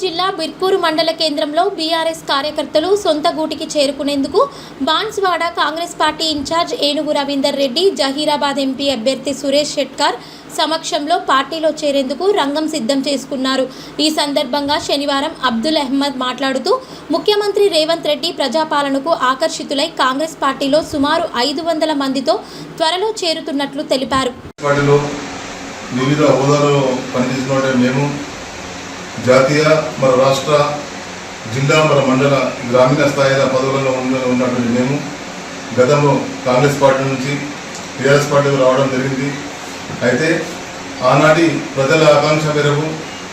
జిల్లా బిర్పూరు మండల కేంద్రంలో బీఆర్ఎస్ కార్యకర్తలు సొంత గూటికి చేరుకునేందుకు బాన్స్వాడ కాంగ్రెస్ పార్టీ ఇన్ఛార్జ్ ఏనుగు రవీందర్ రెడ్డి, జహీరాబాద్ ఎంపీ అభ్యర్థి సురేష్ షెట్కార్ సమక్షంలో పార్టీలో చేరేందుకు రంగం సిద్ధం చేసుకున్నారు. ఈ సందర్భంగా శనివారం అబ్దుల్ అహ్మద్ మాట్లాడుతూ ముఖ్యమంత్రి రేవంత్ రెడ్డి ప్రజాపాలనకు ఆకర్షితులై కాంగ్రెస్ పార్టీలో సుమారు 500 మందితో త్వరలో చేరుతున్నట్లు తెలిపారు. వివిధ హోదాలలో పనిచేస్తున్న మేము జాతీయ మన రాష్ట్ర జిల్లా మన మండల గ్రామీణ స్థాయిల పదవులలో ఉన్నటువంటి మేము గతంలో కాంగ్రెస్ పార్టీ నుంచి టీఆర్ఎస్ పార్టీకి రావడం జరిగింది. అయితే ఆనాటి ప్రజల ఆకాంక్ష మేరకు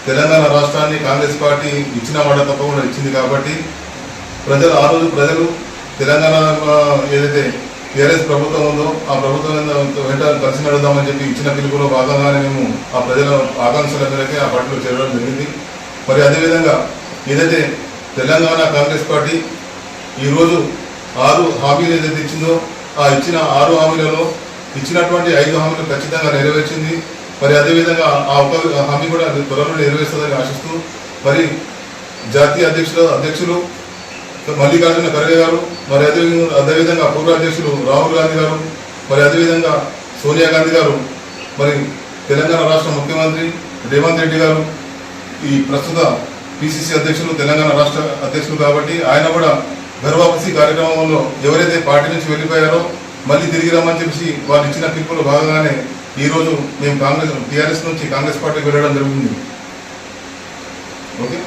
తెలంగాణ రాష్ట్రాన్ని కాంగ్రెస్ పార్టీ ఇచ్చిన మాట తప్పకుండా ఇచ్చింది కాబట్టి ఆ రోజు ప్రజలు తెలంగాణ ఏదైతే టీఆర్ఎస్ ప్రభుత్వం ఉందో ఆ ప్రభుత్వం వెంట కలిసి నడుద్దామని చెప్పి ఇచ్చిన పిలుపులో భాగంగానే మేము ఆ ప్రజల ఆకాంక్షల మేరకే ఆ పార్టీలో చేరడం జరిగింది. మరి అదేవిధంగా ఏదైతే తెలంగాణ కాంగ్రెస్ పార్టీ ఈరోజు 6 హామీలు ఏదైతే ఇచ్చిందో ఆ ఇచ్చిన 6 హామీలలో ఇచ్చినటువంటి 5 హామీలు ఖచ్చితంగా నెరవేర్చింది. మరి అదేవిధంగా ఆ ఒక హామీ కూడా త్వరలో నెరవేరుస్తుందని ఆశిస్తూ మరి జాతీయ అధ్యక్షులు మల్లికార్జున ఖర్గే గారు, మరి అదేవిధంగా పూర్వ అధ్యక్షులు రాహుల్ గాంధీ గారు, మరి అదేవిధంగా సోనియా గాంధీ గారు, మరి తెలంగాణ రాష్ట్ర ముఖ్యమంత్రి రేవంత్ రెడ్డి గారు ఈ ప్రస్తుత పిసిసి అధ్యక్షులు తెలంగాణ రాష్ట్ర అధ్యక్షులు కాబట్టి ఆయన కూడా ఘర్వాపసి కార్యక్రమంలో ఎవరైతే పార్టీ నుంచి వెళ్ళిపోయారో మళ్ళీ తిరిగి రమ్మని చెప్పి వారు ఇచ్చిన పిలుపులో భాగంగానే ఈరోజు మేము టీఆర్ఎస్ నుంచి కాంగ్రెస్ పార్టీకి వెళ్ళడం జరుగుతుంది. ఓకే.